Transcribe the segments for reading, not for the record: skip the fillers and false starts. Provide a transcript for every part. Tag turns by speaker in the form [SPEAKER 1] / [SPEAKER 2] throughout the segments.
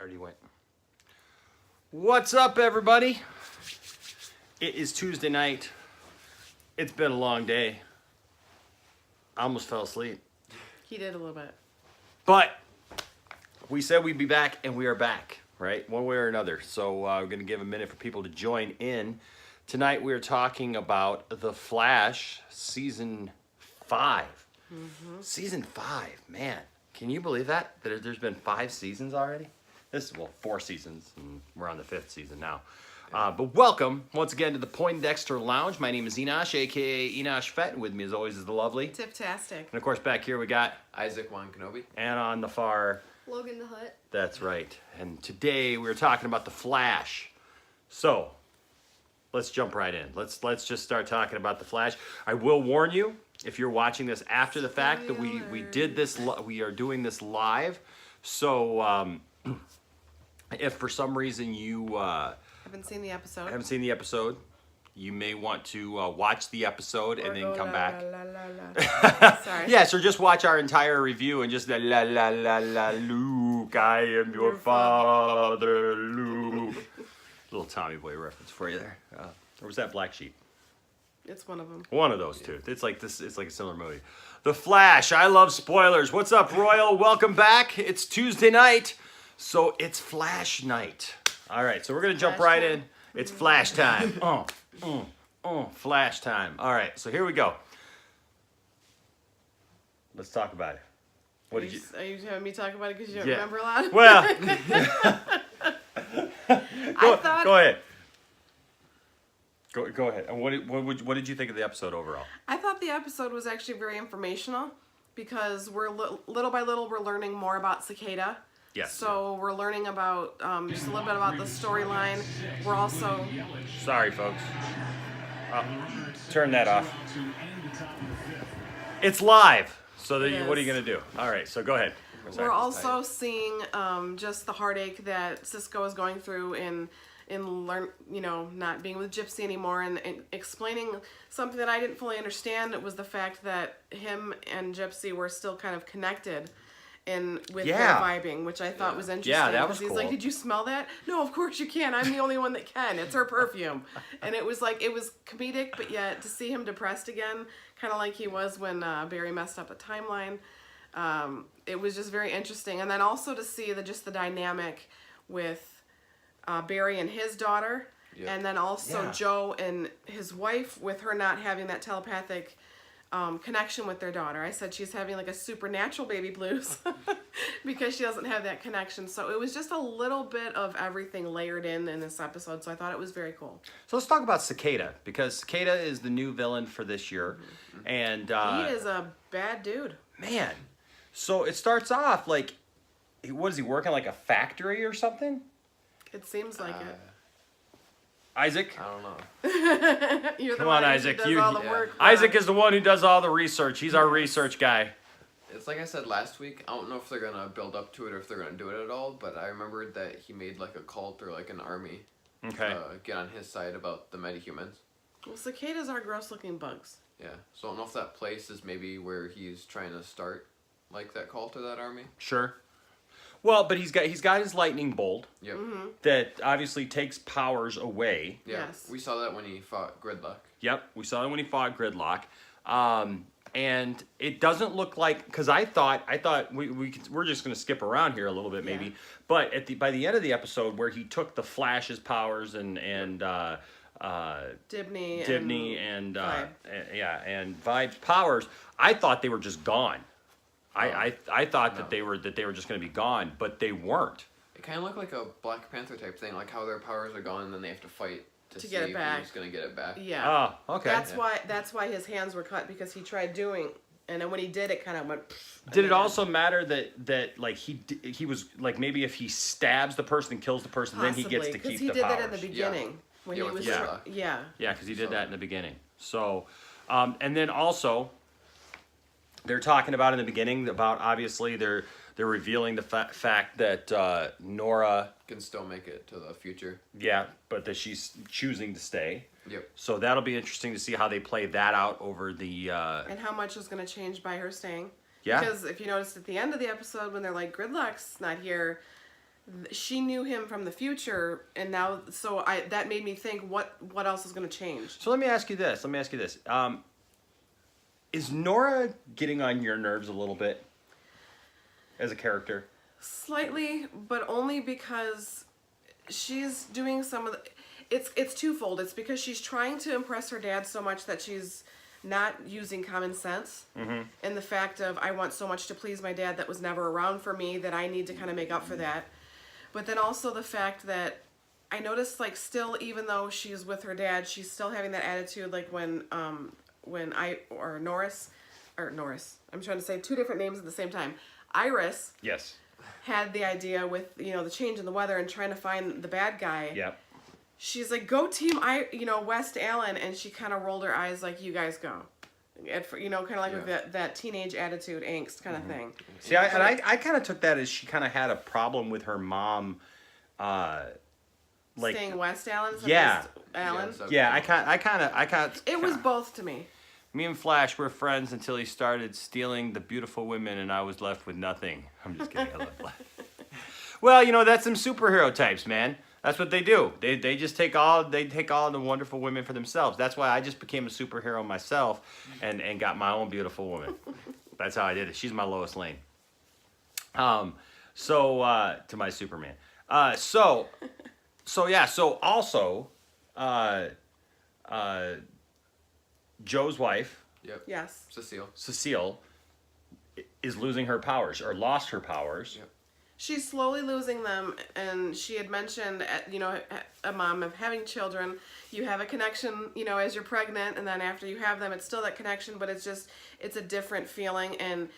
[SPEAKER 1] already went. What's up, everybody? It is Tuesday night. It's been a long day. I almost fell asleep.
[SPEAKER 2] He did a little bit.
[SPEAKER 1] But we said we'd be back, and we are back, right? One way or another. So we're going to give a minute for people to join in. Tonight we're talking about The Flash, Season 5. Mm-hmm. Season 5, man. Can you believe that? That there's been 5 seasons already? This is, 4 seasons, and we're on the 5th season now. But welcome, once again, to the Poindexter Lounge. My name is Enosh, a.k.a. Enosh Fett, and with me, as always, is the lovely...
[SPEAKER 2] Tiptastic.
[SPEAKER 1] And, of course, back here we got...
[SPEAKER 3] Isaac Juan Kenobi.
[SPEAKER 1] And on the far...
[SPEAKER 4] Logan the Hutt.
[SPEAKER 1] That's right. And today we're talking about The Flash. So, let's jump right in. Let's just start talking about The Flash. I will warn you, if you're watching this after the fact, that we did this, we are doing this live. So, if for some reason you
[SPEAKER 2] Haven't seen the episode.
[SPEAKER 1] You may want to watch the episode and then come back.
[SPEAKER 2] Sorry.
[SPEAKER 1] Yes, or just watch our entire review and just la la la la Luke, I am your father, Luke. Little Tommy Boy reference for you there. Or was that Black Sheep?
[SPEAKER 2] It's one of them.
[SPEAKER 1] One of those two. It's like this. It's like a similar movie. The Flash. I love spoilers. What's up, Royal? Welcome back. It's Tuesday night, so it's Flash night. All right, so we're gonna jump right in. It's Flash time. Flash time. All right, so here we go. Let's talk about it. What did you?
[SPEAKER 2] Are you having me talk about it because you don't
[SPEAKER 1] Yeah.
[SPEAKER 2] remember a lot?
[SPEAKER 1] Well, go ahead. Go ahead. And what did you think of the episode overall?
[SPEAKER 2] I thought the episode was actually very informational because we're little by little we're learning more about Cicada.
[SPEAKER 1] Yes.
[SPEAKER 2] So we're learning about just a little bit about the storyline. We're also...
[SPEAKER 1] Sorry, folks. Turn that off. It's live. So what are you going to do? All right, so go ahead.
[SPEAKER 2] We're also seeing just the heartache that Cisco is going through in not being with Gypsy anymore and explaining something that I didn't fully understand. It was the fact that him and Gypsy were still kind of connected with their vibing, which I thought was interesting.
[SPEAKER 1] Yeah, that was
[SPEAKER 2] He's
[SPEAKER 1] cool.
[SPEAKER 2] like, did you smell that? No, of course you can. I'm the only one that can. It's her perfume. And it was comedic, but yet to see him depressed again, kind of like he was when Barry messed up a timeline, it was just very interesting. And then also to see the dynamic with Barry and his daughter, and then also Joe and his wife, with her not having that telepathic connection with their daughter. I said she's having like a supernatural baby blues because she doesn't have that connection. So it was just a little bit of everything layered in this episode. So I thought it was very cool.
[SPEAKER 1] So let's talk about Cicada, because Cicada is the new villain for this year. Mm-hmm. And
[SPEAKER 2] he is a bad dude. Man.
[SPEAKER 1] So it starts off like, what is he working, like a factory or something?
[SPEAKER 2] It seems like it.
[SPEAKER 1] Isaac?
[SPEAKER 3] I don't know.
[SPEAKER 1] Come on, Isaac. Isaac is the one who does all the research. He's our research guy.
[SPEAKER 3] It's like I said last week. I don't know if they're going to build up to it or if they're going to do it at all, but I remembered that he made like a cult or like an army get on his side about the metahumans.
[SPEAKER 2] Well, cicadas are gross-looking bugs.
[SPEAKER 3] Yeah. So I don't know if that place is maybe where he's trying to start like that cult or that army.
[SPEAKER 1] Sure. Well, but he's got his lightning bolt that obviously takes powers away.
[SPEAKER 3] Yeah,
[SPEAKER 2] yes.
[SPEAKER 3] We saw that when he fought Gridlock.
[SPEAKER 1] Yep, we saw that when he fought Gridlock. And it doesn't look like, because I thought we're just going to skip around here a little bit maybe, but by the end of the episode where he took the Flash's powers and Dibney and Vibe's powers, I thought they were just gone. I thought that they were just going to be gone, but they weren't.
[SPEAKER 3] It kind of looked like a Black Panther type thing, like how their powers are gone and then they have to fight to see
[SPEAKER 2] get it back.
[SPEAKER 3] who's going to get it back.
[SPEAKER 2] Yeah.
[SPEAKER 1] Oh, okay.
[SPEAKER 2] That's why his hands were cut, because he tried doing, and then when he did, it kind of went.
[SPEAKER 1] Did it also matter that like he was like, maybe if he stabs the person and kills the person,
[SPEAKER 2] Possibly,
[SPEAKER 1] then he gets to keep the powers?
[SPEAKER 2] because he did that in the beginning when he was
[SPEAKER 1] Yeah, because he did that in the beginning. So, and then also, they're talking about in the beginning about obviously they're revealing the fact that Nora
[SPEAKER 3] can still make it to the future.
[SPEAKER 1] Yeah, but that she's choosing to stay.
[SPEAKER 3] Yep.
[SPEAKER 1] So that'll be interesting to see how they play that out over the...
[SPEAKER 2] and how much is going to change by her staying.
[SPEAKER 1] Yeah.
[SPEAKER 2] Because if you noticed at the end of the episode when they're like, Gridlock's not here, she knew him from the future, and now that made me think what else is going to change.
[SPEAKER 1] So let me ask you this. Is Nora getting on your nerves a little bit as a character?
[SPEAKER 2] Slightly, but only because she's doing some of the. It's twofold. It's because she's trying to impress her dad so much that she's not using common sense, and the fact of I want so much to please my dad that was never around for me that I need to kind of make up for that. But then also the fact that I noticed, like, still, even though she's with her dad, she's still having that attitude, like when Norris, I'm trying to say two different names at the same time. Iris
[SPEAKER 1] Yes.
[SPEAKER 2] had the idea with, the change in the weather and trying to find the bad guy.
[SPEAKER 1] Yep.
[SPEAKER 2] She's like, go team West Allen, and she kind of rolled her eyes like, you guys go. Kind of like with that teenage attitude, angst kind of thing.
[SPEAKER 1] See, I kind of took that as she kind of had a problem with her mom, like
[SPEAKER 2] Saying West Allen?
[SPEAKER 1] Yeah.
[SPEAKER 2] West Allen?
[SPEAKER 3] Yeah,
[SPEAKER 1] yeah. I kind of.
[SPEAKER 2] It was both to me.
[SPEAKER 1] Me and Flash were friends until he started stealing the beautiful women, and I was left with nothing. I'm just kidding. I love Flash. Well, that's some superhero types, man. That's what they do. They just take all the wonderful women for themselves. That's why I just became a superhero myself and got my own beautiful woman. That's how I did it. She's my Lois Lane. To my Superman. So also Joe's wife,
[SPEAKER 3] Yep.
[SPEAKER 2] Yes.
[SPEAKER 3] Cecile.
[SPEAKER 1] is losing her powers or lost her powers.
[SPEAKER 3] Yep.
[SPEAKER 2] She's slowly losing them, and she had mentioned, a mom of having children, you have a connection, as you're pregnant, and then after you have them, it's still that connection, but it's a different feeling, and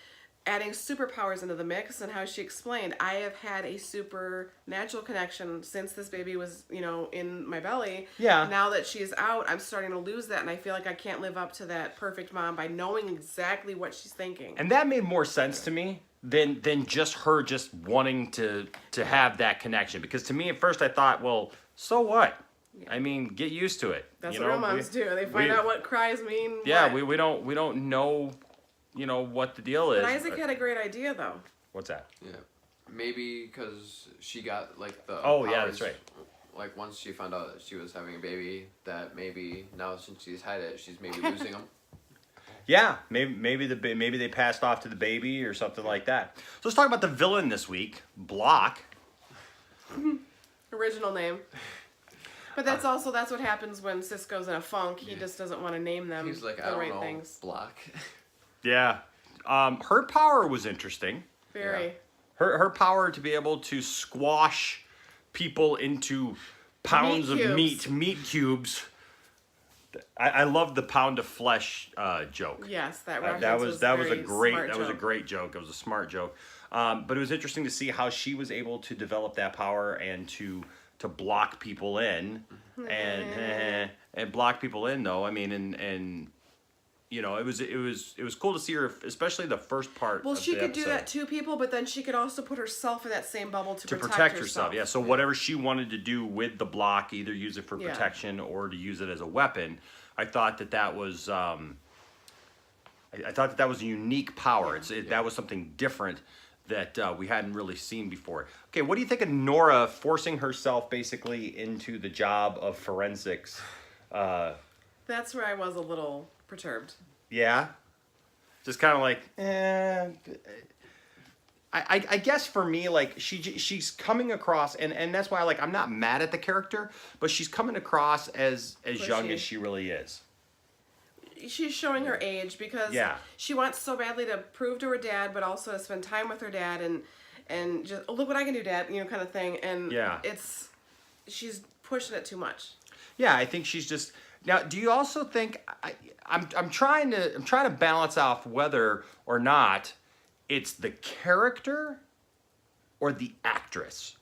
[SPEAKER 2] adding superpowers into the mix, and how she explained, I have had a supernatural connection since this baby was, in my belly.
[SPEAKER 1] Yeah.
[SPEAKER 2] Now that she's out, I'm starting to lose that, and I feel like I can't live up to that perfect mom by knowing exactly what she's thinking.
[SPEAKER 1] And that made more sense to me than just her just wanting to have that connection. Because to me at first I thought, well, so what?
[SPEAKER 2] Yeah.
[SPEAKER 1] I mean, get used to it.
[SPEAKER 2] That's what real moms do. They find out what cries mean.
[SPEAKER 1] Yeah,
[SPEAKER 2] what.
[SPEAKER 1] we don't know, what the deal is.
[SPEAKER 2] But Isaac had a great idea though.
[SPEAKER 1] What's that?
[SPEAKER 3] Yeah. Maybe because she got like the
[SPEAKER 1] Oh, yeah,
[SPEAKER 3] powers,
[SPEAKER 1] that's right.
[SPEAKER 3] Like once she found out that she was having a baby, that maybe now since she's had it, she's maybe losing them.
[SPEAKER 1] Yeah, maybe they passed off to the baby or something like that. So let's talk about the villain this week, Block.
[SPEAKER 2] Original name. But that's what happens when Cisco's in a funk. He just doesn't want to name them
[SPEAKER 3] He's like,
[SPEAKER 2] the
[SPEAKER 3] I don't
[SPEAKER 2] right
[SPEAKER 3] know,
[SPEAKER 2] things.
[SPEAKER 3] Block.
[SPEAKER 1] Yeah, her power was interesting.
[SPEAKER 2] Very.
[SPEAKER 3] Yeah.
[SPEAKER 1] Her power to be able to squash people into pounds of meat cubes. I love the pound of flesh joke.
[SPEAKER 2] Yes, that reference
[SPEAKER 1] that was a
[SPEAKER 2] very
[SPEAKER 1] great
[SPEAKER 2] smart
[SPEAKER 1] that was a
[SPEAKER 2] joke.
[SPEAKER 1] great joke. It was a smart joke. But it was interesting to see how she was able to develop that power and to block people in and block people in though. I mean and it was cool to see her, especially the first part.
[SPEAKER 2] Well,
[SPEAKER 1] of
[SPEAKER 2] she
[SPEAKER 1] the
[SPEAKER 2] could do
[SPEAKER 1] episode.
[SPEAKER 2] that to people, but then she could also put herself in that same bubble to
[SPEAKER 1] Protect herself. Yeah. So whatever she wanted to do with the block, either use it for
[SPEAKER 2] Yeah.
[SPEAKER 1] protection or to use it as a weapon, I thought that was I thought that was a unique power. That was something different that we hadn't really seen before. Okay, what do you think of Nora forcing herself basically into the job of forensics?
[SPEAKER 2] That's where I was a little perturbed.
[SPEAKER 1] Yeah, just kind of like, I guess for me, like she's coming across, and that's why I'm not mad at the character, but she's coming across as young as she really is.
[SPEAKER 2] She's showing her age because
[SPEAKER 1] Yeah.
[SPEAKER 2] she wants so badly to prove to her dad, but also to spend time with her dad and just look what I can do, Dad, kind of thing. And
[SPEAKER 1] Yeah.
[SPEAKER 2] she's pushing it too much.
[SPEAKER 1] Yeah, I think she's just now. Do you also think I'm trying to balance off whether or not it's the character or the actress?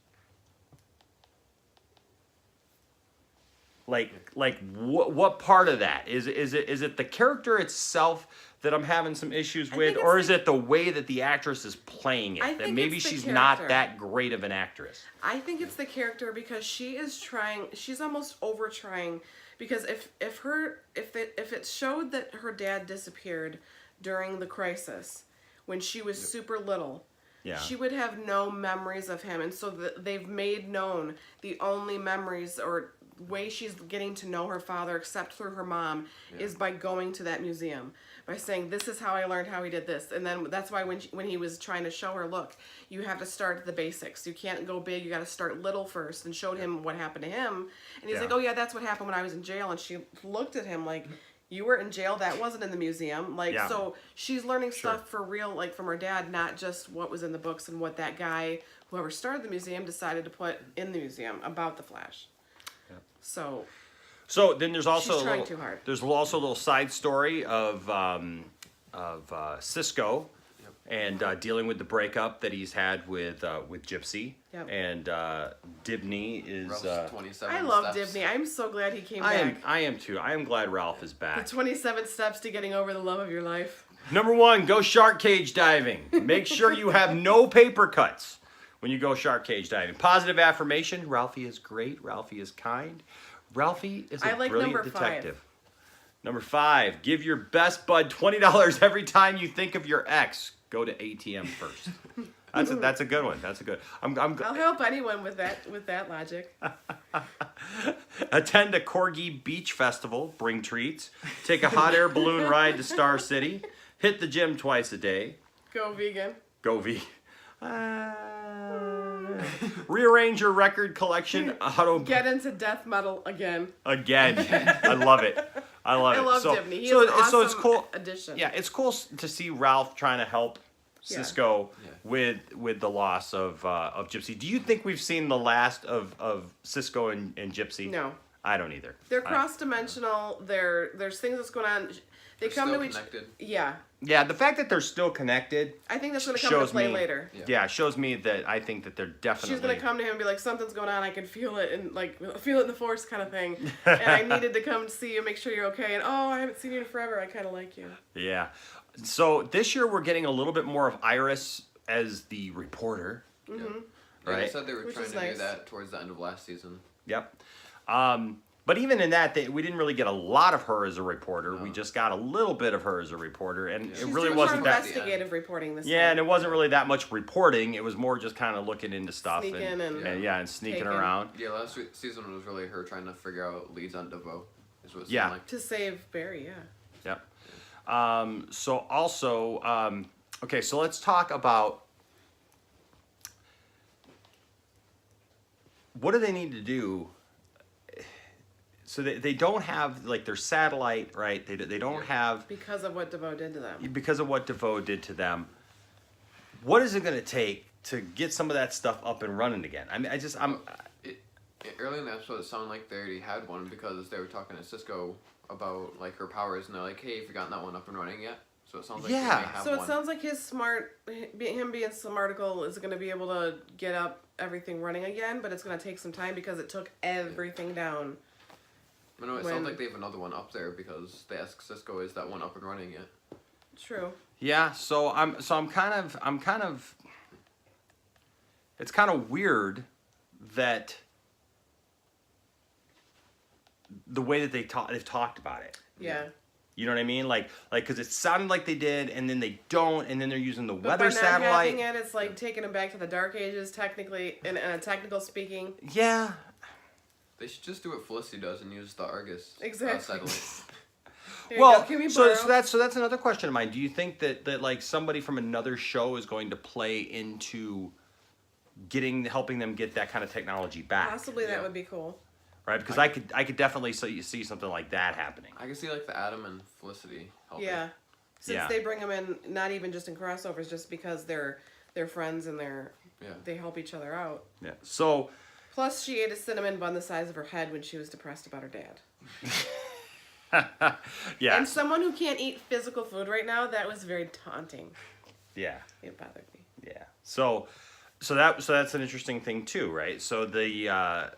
[SPEAKER 1] What part of that is it the character itself that I'm having some issues with,
[SPEAKER 2] think
[SPEAKER 1] or
[SPEAKER 2] it's
[SPEAKER 1] is it the way that the actress is playing it?
[SPEAKER 2] I
[SPEAKER 1] That
[SPEAKER 2] think
[SPEAKER 1] maybe
[SPEAKER 2] it's the
[SPEAKER 1] she's not
[SPEAKER 2] character.
[SPEAKER 1] that great of an actress.
[SPEAKER 2] I think it's the character because she's almost over trying, because if it showed that her dad disappeared during the crisis when she was super little,
[SPEAKER 1] Yeah.
[SPEAKER 2] she would have no memories of him. And so they've made known the only memories or way she's getting to know her father, except through her mom, is by going to that museum, by saying, this is how I learned how he did this. And then that's why when he was trying to show her, look, you have to start at the basics. You can't go big. You got to start little first, and showed him what happened to him. And he's like, oh yeah, that's what happened when I was in jail. And she looked at him like, you were in jail. That wasn't in the museum. Like, so she's learning stuff for real, like from her dad, not just what was in the books and what that guy, whoever started the museum, decided to put in the museum about the Flash.
[SPEAKER 1] So then there's also
[SPEAKER 2] She's trying too hard.
[SPEAKER 1] There's also a little side story of Cisco and dealing with the breakup that he's had with Gypsy.
[SPEAKER 2] Yep.
[SPEAKER 1] And Dibney is.
[SPEAKER 3] Ralph's 27
[SPEAKER 2] I love
[SPEAKER 3] steps.
[SPEAKER 2] Dibney. I'm so glad he came back.
[SPEAKER 1] I am too. I am glad Ralph is
[SPEAKER 2] The
[SPEAKER 1] back.
[SPEAKER 2] 27 steps to getting over the love of your life.
[SPEAKER 1] Number 1, go shark cage diving. Make sure you have no paper cuts when you go shark cage diving. Positive affirmation. Ralphie is great. Ralphie is kind. Ralphie is a
[SPEAKER 2] I like
[SPEAKER 1] brilliant
[SPEAKER 2] number 5.
[SPEAKER 1] detective. Number 5, give your best bud $20 every time you think of your ex. Go to ATM first. That's a good one. That's a good.
[SPEAKER 2] I'll help anyone with that logic.
[SPEAKER 1] Attend a Corgi Beach Festival. Bring treats. Take a hot air balloon ride to Star City. Hit the gym twice a day.
[SPEAKER 2] Go vegan.
[SPEAKER 1] Go V. Rearrange your record collection.
[SPEAKER 2] Get into death metal again.
[SPEAKER 1] Again. I love it. I love
[SPEAKER 2] I
[SPEAKER 1] it.
[SPEAKER 2] love
[SPEAKER 1] so,
[SPEAKER 2] Dibney. He
[SPEAKER 1] so,
[SPEAKER 2] is an
[SPEAKER 1] so it's
[SPEAKER 2] awesome
[SPEAKER 1] cool.
[SPEAKER 2] addition.
[SPEAKER 1] Yeah, it's cool to see Ralph trying to help Cisco with the loss of Gypsy. Do you think we've seen the last of Cisco and Gypsy?
[SPEAKER 2] No.
[SPEAKER 1] I don't either.
[SPEAKER 2] They're cross-dimensional. There's things that's going on. They come
[SPEAKER 3] still
[SPEAKER 2] to each.
[SPEAKER 3] connected.
[SPEAKER 2] Yeah.
[SPEAKER 1] Yeah, the fact that they're still connected.
[SPEAKER 2] I think that's going to come into play later.
[SPEAKER 1] Yeah, shows me that I think that they're definitely.
[SPEAKER 2] She's going to come to him and be like, something's going on. I can feel it, and like feel it in the force kind of thing. And I needed to come see you, make sure you're okay. And oh, I haven't seen you in forever. I kind of like you.
[SPEAKER 1] Yeah. So this year we're getting a little bit more of Iris as the reporter.
[SPEAKER 2] Mm-hmm.
[SPEAKER 3] Yeah,
[SPEAKER 1] Right.
[SPEAKER 3] they said they were
[SPEAKER 2] Which
[SPEAKER 3] trying
[SPEAKER 2] is
[SPEAKER 3] to
[SPEAKER 2] nice.
[SPEAKER 3] do that towards the end of last season.
[SPEAKER 1] Yep. But even in that, we didn't really get a lot of her as a reporter. We just got a little bit of her as a reporter, and it
[SPEAKER 2] She's
[SPEAKER 1] really
[SPEAKER 2] doing
[SPEAKER 1] wasn't
[SPEAKER 2] more
[SPEAKER 1] that.
[SPEAKER 2] investigative reporting this
[SPEAKER 1] Yeah,
[SPEAKER 2] time.
[SPEAKER 1] and it wasn't really that much reporting. It was more just kind of looking into stuff
[SPEAKER 2] Sneaking and
[SPEAKER 1] and sneaking
[SPEAKER 2] taking.
[SPEAKER 1] around.
[SPEAKER 3] Yeah, last season was really her trying to figure out leads on DeVoe. Is what it
[SPEAKER 1] Yeah.
[SPEAKER 3] seemed like.
[SPEAKER 2] To save Barry, yeah.
[SPEAKER 1] Yep. So also, okay, so let's talk about what do they need to do. So they don't have like their satellite, right? They don't have
[SPEAKER 2] Because of what DeVoe did to them.
[SPEAKER 1] because of what DeVoe did to them. What is it going to take to get some of that stuff up and running again? I mean,
[SPEAKER 3] Early in the episode, it sounded like they already had one because they were talking to Cisco about like her powers, and they're like, "Hey, have you gotten that one up and running yet?" So it sounds like they may have
[SPEAKER 2] So it
[SPEAKER 3] one.
[SPEAKER 2] sounds like him being smarticle is going to be able to get up everything running again, but it's going to take some time because it took everything down.
[SPEAKER 3] No, it
[SPEAKER 2] when-
[SPEAKER 3] sounds like they have another one up there because they asked Cisco, "Is that one up and running yet?"
[SPEAKER 2] True.
[SPEAKER 1] yeah. So I'm kind of. It's kind of weird that the way that they've talked about it.
[SPEAKER 2] Yeah.
[SPEAKER 1] You know what I mean? Like, because it sounded like they did, and then they don't, and then they're using the
[SPEAKER 2] But
[SPEAKER 1] weather
[SPEAKER 2] by not
[SPEAKER 1] satellite.
[SPEAKER 2] having it, it's like taking them back to the Dark Ages, technically, in a technical speaking.
[SPEAKER 1] Yeah.
[SPEAKER 3] They should just do what Felicity does and use the Argus
[SPEAKER 2] Exactly.
[SPEAKER 3] satellite.
[SPEAKER 2] Here you
[SPEAKER 1] Well,
[SPEAKER 2] go, can we
[SPEAKER 1] so
[SPEAKER 2] borrow?
[SPEAKER 1] that's another question of mine. Do you think that like somebody from another show is going to play into helping them get that kind of technology back?
[SPEAKER 2] Possibly that
[SPEAKER 3] Yeah.
[SPEAKER 2] would be cool.
[SPEAKER 1] Right? Because I could definitely see something like that happening.
[SPEAKER 3] I can see like the Adam and Felicity helping.
[SPEAKER 2] Yeah. Since
[SPEAKER 1] Yeah.
[SPEAKER 2] they bring them in, not even just in crossovers, just because they're friends and they help each other out.
[SPEAKER 1] Yeah. So
[SPEAKER 2] Plus, she ate a cinnamon bun the size of her head when she was depressed about her dad.
[SPEAKER 1] yeah.
[SPEAKER 2] And someone who can't eat physical food right now, that was very taunting.
[SPEAKER 1] Yeah.
[SPEAKER 2] It bothered me.
[SPEAKER 1] Yeah. So that's an interesting thing too, right? So the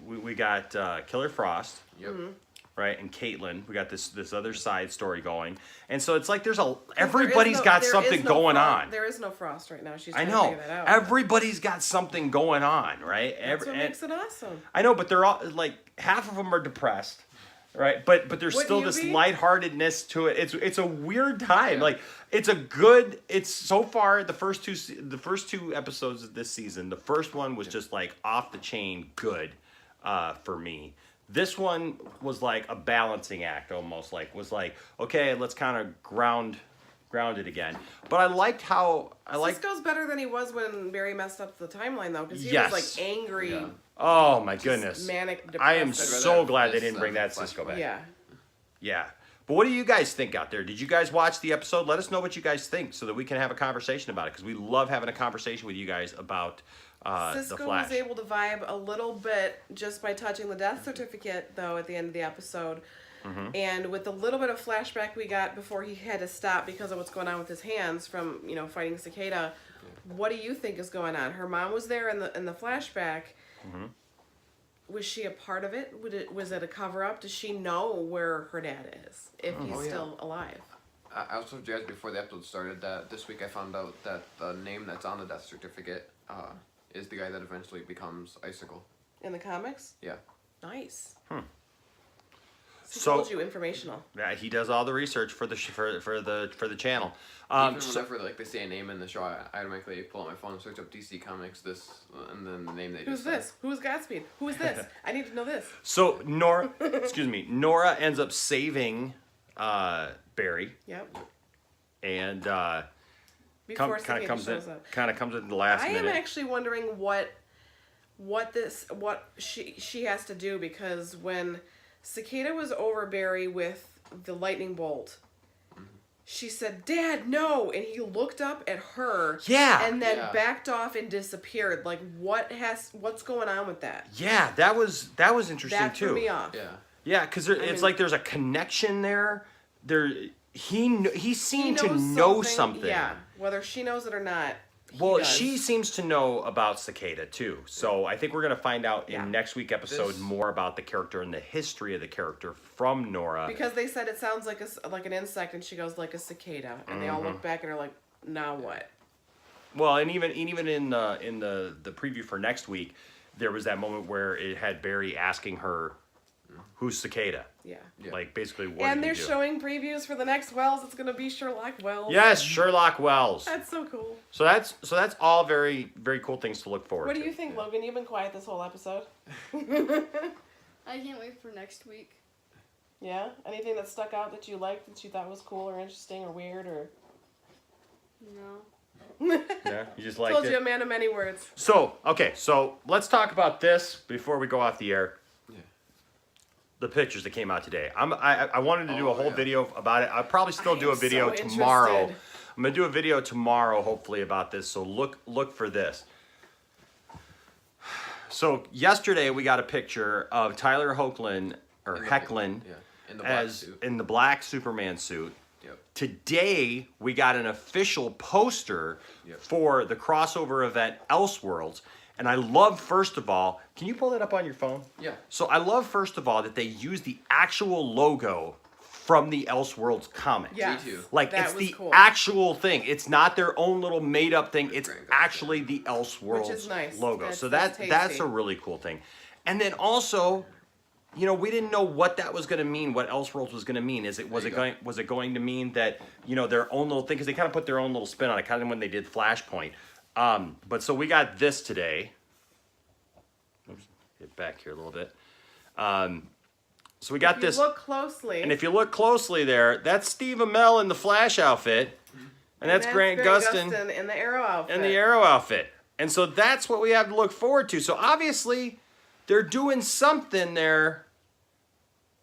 [SPEAKER 1] we got Killer Frost,
[SPEAKER 3] Yep.
[SPEAKER 1] right, and Caitlin. We got this other side story going, and so it's like
[SPEAKER 2] There
[SPEAKER 1] everybody's
[SPEAKER 2] is
[SPEAKER 1] got
[SPEAKER 2] there
[SPEAKER 1] something
[SPEAKER 2] is no
[SPEAKER 1] going
[SPEAKER 2] Frost.
[SPEAKER 1] on.
[SPEAKER 2] There is no Frost right now. She's
[SPEAKER 1] I
[SPEAKER 2] trying to
[SPEAKER 1] know
[SPEAKER 2] figure that out.
[SPEAKER 1] everybody's got something going on, right?
[SPEAKER 2] That's what makes it awesome.
[SPEAKER 1] I know, but they're all like half of them are depressed, right? But there's
[SPEAKER 2] Wouldn't
[SPEAKER 1] still
[SPEAKER 2] you
[SPEAKER 1] this
[SPEAKER 2] be?
[SPEAKER 1] lightheartedness to it. It's a weird time.
[SPEAKER 3] Yeah.
[SPEAKER 1] Like it's so far the first two episodes of this season. The first one was just like off the chain good for me. This one was like a balancing act almost, like was like, okay, let's kind of ground it again. But I liked how
[SPEAKER 2] Cisco's better than he was when Barry messed up the timeline, though, because he
[SPEAKER 1] Yes.
[SPEAKER 2] was like angry,
[SPEAKER 3] Yeah.
[SPEAKER 1] oh my goodness.
[SPEAKER 2] manic, depressed.
[SPEAKER 1] I am
[SPEAKER 3] rather
[SPEAKER 1] so
[SPEAKER 3] have
[SPEAKER 1] glad they
[SPEAKER 3] this
[SPEAKER 1] didn't bring
[SPEAKER 3] than
[SPEAKER 1] that Cisco
[SPEAKER 3] Flashpoint.
[SPEAKER 1] back.
[SPEAKER 2] Yeah.
[SPEAKER 1] Yeah. But what do you guys think out there? Did you guys watch the episode? Let us know what you guys think so that we can have a conversation about it, because we love having a conversation with you guys about the
[SPEAKER 2] Cisco
[SPEAKER 1] Flash.
[SPEAKER 2] was able to vibe a little bit just by touching the death certificate, though, at the end of the episode.
[SPEAKER 1] Mm-hmm.
[SPEAKER 2] And with the little bit of flashback we got before he had to stop because of what's going on with his hands from, fighting Cicada, what do you think is going on? Her mom was there in the flashback.
[SPEAKER 1] Mm-hmm.
[SPEAKER 2] Was she a part of it? Was it a cover up? Does she know where her dad is if he's
[SPEAKER 3] Oh, yeah.
[SPEAKER 2] still alive?
[SPEAKER 3] I also told you guys before the episode started that this week I found out that the name that's on the death certificate is the guy that eventually becomes Icicle.
[SPEAKER 2] In the comics?
[SPEAKER 3] Yeah.
[SPEAKER 2] Nice.
[SPEAKER 1] So-
[SPEAKER 2] Told you informational.
[SPEAKER 1] Yeah, he does all the research for the channel.
[SPEAKER 3] Even
[SPEAKER 1] So-
[SPEAKER 3] whenever like they say a name in the show, I automatically pull out my phone and search up DC Comics and then the name they
[SPEAKER 2] Who's
[SPEAKER 3] just said.
[SPEAKER 2] this? Who's Godspeed? Who is this? I need to know this.
[SPEAKER 1] So Nora, Nora ends up saving Barry,
[SPEAKER 2] Yep.
[SPEAKER 1] and
[SPEAKER 2] Before
[SPEAKER 1] kind
[SPEAKER 2] Cicada
[SPEAKER 1] of comes
[SPEAKER 2] shows
[SPEAKER 1] in,
[SPEAKER 2] up.
[SPEAKER 1] kind of comes in the last
[SPEAKER 2] I am
[SPEAKER 1] minute.
[SPEAKER 2] actually wondering what she has to do, because when Cicada was over Barry with the lightning bolt, she said, "Dad, no!" And he looked up at her,
[SPEAKER 1] Yeah.
[SPEAKER 2] and then
[SPEAKER 3] Yeah.
[SPEAKER 2] backed off and disappeared. Like, what's going on with that?
[SPEAKER 1] Yeah, that was interesting
[SPEAKER 2] That
[SPEAKER 1] too.
[SPEAKER 2] threw me off.
[SPEAKER 3] Yeah.
[SPEAKER 1] Yeah, because it's
[SPEAKER 2] mean-
[SPEAKER 1] like there's a connection there. He
[SPEAKER 2] He
[SPEAKER 1] seemed
[SPEAKER 2] knows
[SPEAKER 1] to know something.
[SPEAKER 2] Yeah, whether she knows it or not.
[SPEAKER 1] Well,
[SPEAKER 2] does.
[SPEAKER 1] she seems to know about Cicada too. So I think we're gonna find out
[SPEAKER 2] Yeah.
[SPEAKER 1] in next week episode
[SPEAKER 3] This-
[SPEAKER 1] more about the character and the history of the character from Nora.
[SPEAKER 2] Because they said it sounds like like an insect, and she goes like a cicada, and they all
[SPEAKER 1] Mm-hmm.
[SPEAKER 2] look back and are like, "Now what?"
[SPEAKER 1] Well, and even in the preview for next week, there was that moment where it had Barry asking her, "Who's Cicada?"
[SPEAKER 2] Yeah.
[SPEAKER 3] Yeah.
[SPEAKER 1] Like basically, what
[SPEAKER 2] And
[SPEAKER 1] did
[SPEAKER 2] they're
[SPEAKER 1] he do?
[SPEAKER 2] showing previews for the next Wells. It's gonna be Sherlock Wells.
[SPEAKER 1] Yes, Sherlock Wells.
[SPEAKER 2] That's so cool.
[SPEAKER 1] So that's all very very cool things to look forward
[SPEAKER 2] What
[SPEAKER 1] to.
[SPEAKER 2] do you think, Logan? You've been quiet this whole episode.
[SPEAKER 4] I can't wait for next week.
[SPEAKER 2] Yeah? Anything that stuck out that you liked, that you thought was cool or interesting or weird or?
[SPEAKER 4] No.
[SPEAKER 1] Yeah, you just liked
[SPEAKER 2] Told
[SPEAKER 1] it.
[SPEAKER 2] you, a man of many words.
[SPEAKER 1] So, okay, so let's talk about this before we go off the air.
[SPEAKER 3] Yeah.
[SPEAKER 1] The pictures that came out today. I wanted to do a
[SPEAKER 3] Oh,
[SPEAKER 1] whole
[SPEAKER 3] yeah.
[SPEAKER 1] video about it. I'll probably still
[SPEAKER 2] I
[SPEAKER 1] do a
[SPEAKER 2] am
[SPEAKER 1] video
[SPEAKER 2] so
[SPEAKER 1] tomorrow.
[SPEAKER 2] interested.
[SPEAKER 1] I'm gonna do a video tomorrow, hopefully, about this. So look for this. So yesterday we got a picture of Tyler Hoechlin or
[SPEAKER 3] In the-
[SPEAKER 1] Hecklin
[SPEAKER 3] Yeah. In the black
[SPEAKER 1] as
[SPEAKER 3] suit.
[SPEAKER 1] in the black Superman suit.
[SPEAKER 3] Yep.
[SPEAKER 1] Today, we got an official poster
[SPEAKER 3] Yep.
[SPEAKER 1] for the crossover event Elseworlds. And I love, first of all, can you pull that up on your phone?
[SPEAKER 3] Yeah.
[SPEAKER 1] So I love, first of all, that they use the actual logo from the Elseworlds comic.
[SPEAKER 2] Yes.
[SPEAKER 3] too.
[SPEAKER 1] Like,
[SPEAKER 2] That
[SPEAKER 1] it's
[SPEAKER 2] was
[SPEAKER 1] the
[SPEAKER 2] cool.
[SPEAKER 1] actual thing. It's not their own little made up thing. It's
[SPEAKER 3] Grant Gustin.
[SPEAKER 1] actually the Elseworlds
[SPEAKER 2] Which is nice.
[SPEAKER 1] logo. So
[SPEAKER 2] That's
[SPEAKER 1] that's
[SPEAKER 2] tasty.
[SPEAKER 1] a really cool thing. And then also, we didn't know what that was going to mean, what Elseworlds was going to mean. Was
[SPEAKER 3] you
[SPEAKER 1] it going to mean that, their own little thing, because they kind of put their own little spin on it, kind of when they did Flashpoint. But so we got this today. Oops, get back here a little bit. So we got
[SPEAKER 2] If you
[SPEAKER 1] this.
[SPEAKER 2] look closely.
[SPEAKER 1] And if you look closely there, that's Steve Amell in the Flash outfit. And that's Grant Gustin
[SPEAKER 2] in the Arrow outfit.
[SPEAKER 1] in the Arrow outfit. And so that's what we have to look forward to. So obviously, they're doing something there.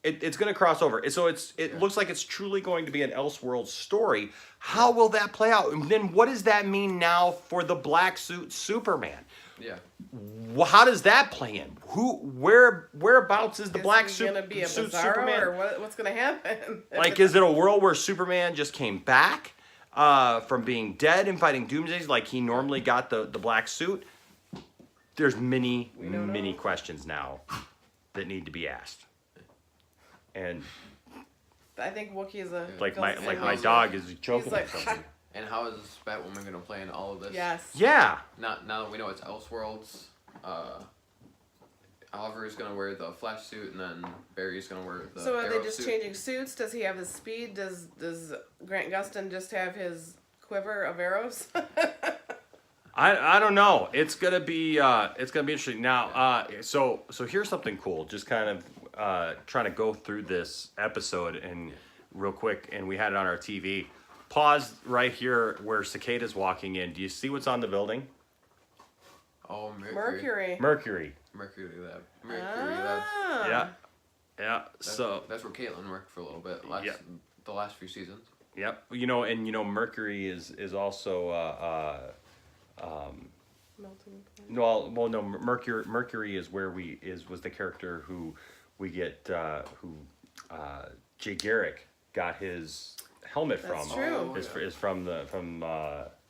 [SPEAKER 1] It's going to cross over. So it looks like it's truly going to be an Elseworlds story. How will that play out? And then what does that mean now for the black suit Superman?
[SPEAKER 3] Yeah.
[SPEAKER 1] Well, how does that play in? Whereabouts is the black
[SPEAKER 2] Is he gonna
[SPEAKER 1] suit
[SPEAKER 2] be a
[SPEAKER 1] suit
[SPEAKER 2] Bizarro,
[SPEAKER 1] Superman?
[SPEAKER 2] or what's gonna happen?
[SPEAKER 1] Like, is it a world where Superman just came back from being dead and fighting Doomsday like he normally got the black suit? There's many
[SPEAKER 2] don't know.
[SPEAKER 1] questions now that need to be asked. And
[SPEAKER 2] I think Wookiee is a
[SPEAKER 1] like my
[SPEAKER 2] He's
[SPEAKER 1] dog is choking
[SPEAKER 2] like,
[SPEAKER 1] on something.
[SPEAKER 3] And how is Batwoman going to play in all of this?
[SPEAKER 2] yes.
[SPEAKER 1] Yeah.
[SPEAKER 3] Now that we know it's Elseworlds, Oliver's gonna wear the Flash suit, and then Barry's gonna wear the
[SPEAKER 2] So are they
[SPEAKER 3] Arrow
[SPEAKER 2] just
[SPEAKER 3] suit.
[SPEAKER 2] changing suits? Does he have the speed? Does Grant Gustin just have his quiver of arrows?
[SPEAKER 1] I don't know. It's gonna be interesting. Now, so here's something cool. Just kind of trying to go through this episode and real quick, and we had it on our TV. Pause right here where Cicada's walking in. Do you see what's on the building?
[SPEAKER 3] Oh,
[SPEAKER 2] Mercury.
[SPEAKER 1] Mercury.
[SPEAKER 3] Mercury Lab. Mercury Lab.
[SPEAKER 2] Ah.
[SPEAKER 1] Yeah. Yeah.
[SPEAKER 3] That's,
[SPEAKER 1] So
[SPEAKER 3] that's where Caitlin worked for a little bit.
[SPEAKER 1] Yeah.
[SPEAKER 3] The last few seasons.
[SPEAKER 1] yep. Mercury is also
[SPEAKER 2] Melting point.
[SPEAKER 1] no, Mercury is where was the character who we get Jay Garrick got his helmet
[SPEAKER 2] That's
[SPEAKER 1] from.
[SPEAKER 2] true.
[SPEAKER 1] Is from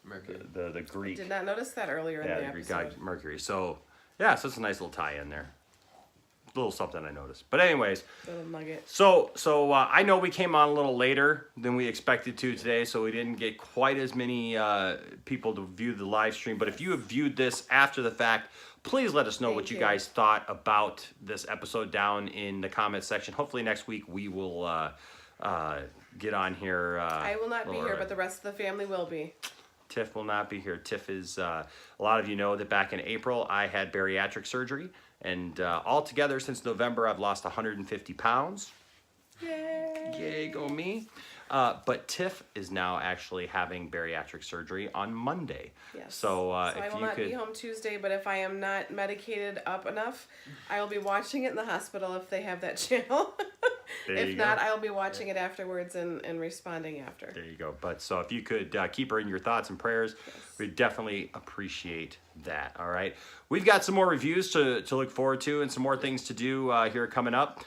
[SPEAKER 3] Mercury.
[SPEAKER 1] the Greek.
[SPEAKER 2] Did not notice that earlier in the
[SPEAKER 1] The Greek god
[SPEAKER 2] episode.
[SPEAKER 1] Mercury. So yeah, so it's a nice little tie in there. Little something I noticed. But anyways,
[SPEAKER 2] Little nugget.
[SPEAKER 1] so I know we came on a little later than we expected to today, so we didn't get quite as many people to view the live stream. But if you have viewed this after the fact, please let us know what
[SPEAKER 2] Thank
[SPEAKER 1] you
[SPEAKER 2] you.
[SPEAKER 1] guys thought about this episode down in the comments section. Hopefully next week we will get on here.
[SPEAKER 2] I will not be
[SPEAKER 1] or-
[SPEAKER 2] here, but the rest of the family will be.
[SPEAKER 1] Tiff will not be here. Tiff is, a lot of you know that back in April I had bariatric surgery, and altogether since November I've lost 150 pounds.
[SPEAKER 2] Yay!
[SPEAKER 1] Yay, go me. But Tiff is now actually having bariatric surgery on Monday.
[SPEAKER 2] Yes.
[SPEAKER 1] So,
[SPEAKER 2] I
[SPEAKER 1] if
[SPEAKER 2] will
[SPEAKER 1] you
[SPEAKER 2] not
[SPEAKER 1] could,
[SPEAKER 2] be home Tuesday, but if I am not medicated up enough, I will be watching it in the hospital if they have that channel.
[SPEAKER 1] There
[SPEAKER 2] If
[SPEAKER 1] you
[SPEAKER 2] not,
[SPEAKER 1] go.
[SPEAKER 2] I'll be watching it afterwards and responding after.
[SPEAKER 1] There you go. But so if you could keep her in your thoughts and prayers, we'd definitely appreciate that. All right. We've got some more reviews to look forward to and some more things to do here coming up.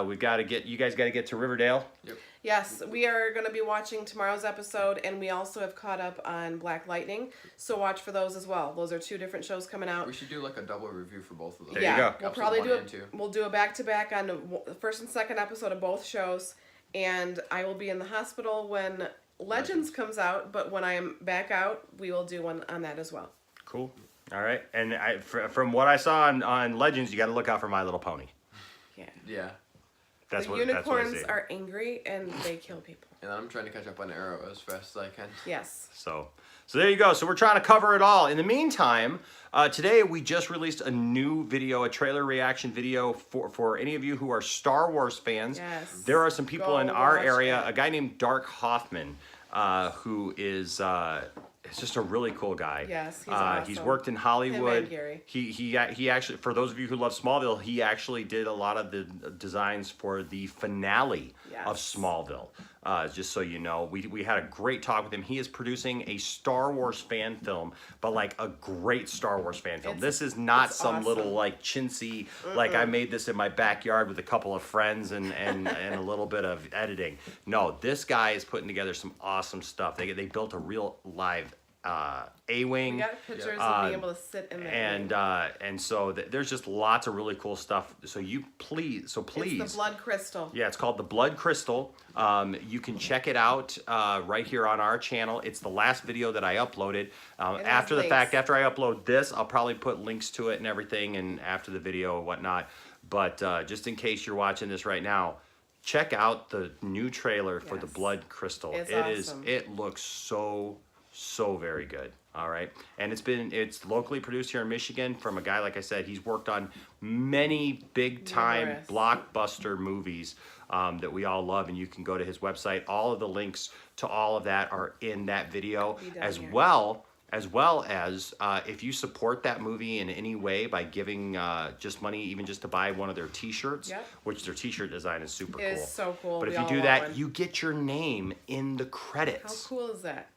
[SPEAKER 1] We've got to you guys got to get to Riverdale.
[SPEAKER 3] Yep.
[SPEAKER 2] Yes, we are going to be watching tomorrow's episode, and we also have caught up on Black Lightning, so watch for those as well. Those are 2 different shows coming out.
[SPEAKER 3] We should do like a double review for both of those.
[SPEAKER 1] There you
[SPEAKER 2] yeah,
[SPEAKER 1] go.
[SPEAKER 2] we'll
[SPEAKER 3] Episode
[SPEAKER 2] probably
[SPEAKER 3] 1
[SPEAKER 2] do
[SPEAKER 3] and 2.
[SPEAKER 2] We'll do a back-to-back on the first and second episode of both shows, and I will be in the hospital when Legends comes out, but when I am back out, we will do one on that as well.
[SPEAKER 1] Cool. All right. And from what I saw on Legends, you got to look out for My Little Pony.
[SPEAKER 2] Yeah.
[SPEAKER 3] Yeah.
[SPEAKER 1] That's
[SPEAKER 2] The
[SPEAKER 1] what that's what I
[SPEAKER 2] unicorns
[SPEAKER 1] see.
[SPEAKER 2] are angry and they kill people.
[SPEAKER 3] And then I'm trying to catch up on Arrow as fast as I can.
[SPEAKER 2] Yes.
[SPEAKER 1] So there you go. So we're trying to cover it all. In the meantime, today we just released a new video, a trailer reaction video for any of you who are Star Wars fans.
[SPEAKER 2] Yes.
[SPEAKER 1] There are some people
[SPEAKER 2] Go
[SPEAKER 1] in our
[SPEAKER 2] watch
[SPEAKER 1] area,
[SPEAKER 2] it.
[SPEAKER 1] a guy named Dark Hoffman, who is just a really cool guy.
[SPEAKER 2] Yes, he's
[SPEAKER 1] He's
[SPEAKER 2] awesome.
[SPEAKER 1] worked in Hollywood.
[SPEAKER 2] Him and Gary.
[SPEAKER 1] He actually, for those of you who love Smallville, he actually did a lot of the designs for the finale of
[SPEAKER 2] Yes.
[SPEAKER 1] Smallville. Just so you know, we had a great talk with him. He is producing a Star Wars fan film, but like a great Star Wars fan film.
[SPEAKER 2] It's-
[SPEAKER 1] This is not
[SPEAKER 2] it's
[SPEAKER 1] some little
[SPEAKER 2] awesome.
[SPEAKER 1] like chintzy, like I made this in my backyard with a couple of friends and a little bit of editing. No, this guy is putting together some awesome stuff. They built a real live A-wing.
[SPEAKER 2] We got pictures
[SPEAKER 1] Uh,
[SPEAKER 2] of being able to sit in there.
[SPEAKER 1] And so there's just lots of really cool stuff. So please.
[SPEAKER 2] It's the blood crystal.
[SPEAKER 1] Yeah, it's called The Blood Crystal. You can check it out right here on our channel. It's the last video that I uploaded.
[SPEAKER 2] It has
[SPEAKER 1] After the fact,
[SPEAKER 2] links.
[SPEAKER 1] after I upload this, I'll probably put links to it and everything, and after the video and whatnot. But just in case you're watching this right now, check out the new trailer for The
[SPEAKER 2] Yes.
[SPEAKER 1] Blood Crystal.
[SPEAKER 2] It's awesome.
[SPEAKER 1] It looks so very good. All right. And it's locally produced here in Michigan from a guy, like I said, he's worked on many big time
[SPEAKER 2] Numerous.
[SPEAKER 1] blockbuster movies that we all love, and you can go to his website. All of the links to all of that are in that video,
[SPEAKER 2] Be down
[SPEAKER 1] as
[SPEAKER 2] here.
[SPEAKER 1] well as if you support that movie in any way by giving just money, even just to buy one of their t-shirts,
[SPEAKER 2] Yep.
[SPEAKER 1] which their t-shirt design is super
[SPEAKER 2] It
[SPEAKER 1] cool.
[SPEAKER 2] is so cool.
[SPEAKER 1] But
[SPEAKER 2] We
[SPEAKER 1] if you
[SPEAKER 2] all
[SPEAKER 1] do
[SPEAKER 2] want
[SPEAKER 1] that,
[SPEAKER 2] one.
[SPEAKER 1] you get your name in the
[SPEAKER 2] How
[SPEAKER 1] credits.
[SPEAKER 2] cool is that?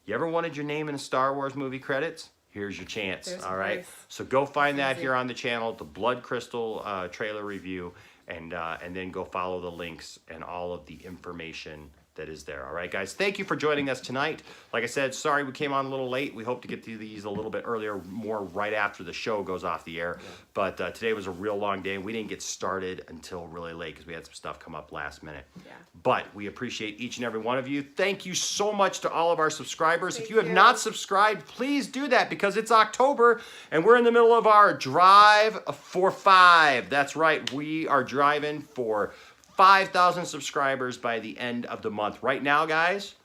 [SPEAKER 1] You ever wanted your name in a Star Wars movie credits? Here's your chance.
[SPEAKER 2] There's
[SPEAKER 1] all
[SPEAKER 2] a
[SPEAKER 1] right.
[SPEAKER 2] place.
[SPEAKER 1] So go find that
[SPEAKER 2] easy.
[SPEAKER 1] here on the channel, the Blood Crystal trailer review, and then go follow the links and all of the information that is there. All right, guys, thank you for joining us tonight. Like I said, sorry we came on a little late. We hope to get to these a little bit earlier, more right after the show goes off the air. But today was a real long day, and we didn't get started until really late because we had some stuff come up last minute.
[SPEAKER 2] Yeah.
[SPEAKER 1] But we appreciate each and every one of you. Thank you so much to all of our subscribers. If
[SPEAKER 2] Thank
[SPEAKER 1] you have
[SPEAKER 2] you.
[SPEAKER 1] not subscribed, please do that because it's October and we're in the middle of our Drive for 5. That's right, we are driving for 5,000 subscribers by the end of the month. Right now, guys,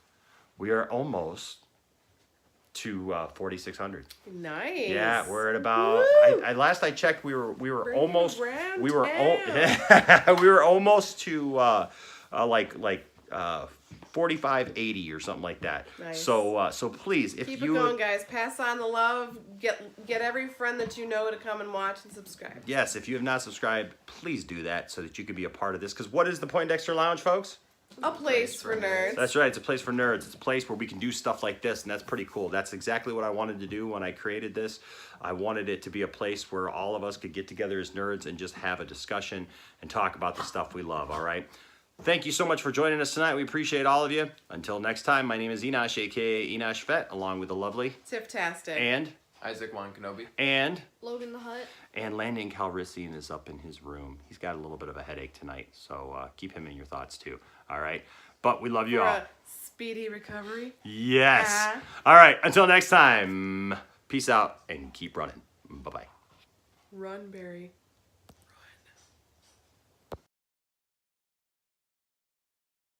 [SPEAKER 1] we are almost to 4,600.
[SPEAKER 2] Nice.
[SPEAKER 1] Yeah, we're at about.
[SPEAKER 2] Woo!
[SPEAKER 1] Last I checked, we were
[SPEAKER 2] Bring
[SPEAKER 1] almost.
[SPEAKER 2] it around
[SPEAKER 1] We were
[SPEAKER 2] town.
[SPEAKER 1] we were almost to like 45, 80 or something like that.
[SPEAKER 2] Nice.
[SPEAKER 1] So please, if
[SPEAKER 2] Keep
[SPEAKER 1] you
[SPEAKER 2] it going, guys. Pass on the love. Get every friend that you know to come and watch and subscribe.
[SPEAKER 1] yes, if you have not subscribed, please do that so that you can be a part of this. Because what is the Poindexter Lounge, folks?
[SPEAKER 2] A place for nerds.
[SPEAKER 1] That's right. It's a place for nerds. It's a place where we can do stuff like this, and that's pretty cool. That's exactly what I wanted to do when I created this. I wanted it to be a place where all of us could get together as nerds and just have a discussion and talk about the stuff we love, all right? Thank you so much for joining us tonight. We appreciate all of you. Until next time, my name is Enosh, a.k.a. Enosh Fett, along with the lovely
[SPEAKER 2] Tiftastic.
[SPEAKER 3] Isaac Wan Kenobi.
[SPEAKER 1] and
[SPEAKER 4] Logan the Hut.
[SPEAKER 1] Landon Calrissian is up in his room. He's got a little bit of a headache tonight, so keep him in your thoughts too, all right? But we love you
[SPEAKER 2] For
[SPEAKER 1] all.
[SPEAKER 2] a speedy recovery.
[SPEAKER 1] Yes.
[SPEAKER 2] Yeah.
[SPEAKER 1] All right. Until next time, peace out and keep running. Bye-bye.
[SPEAKER 2] Run, Barry.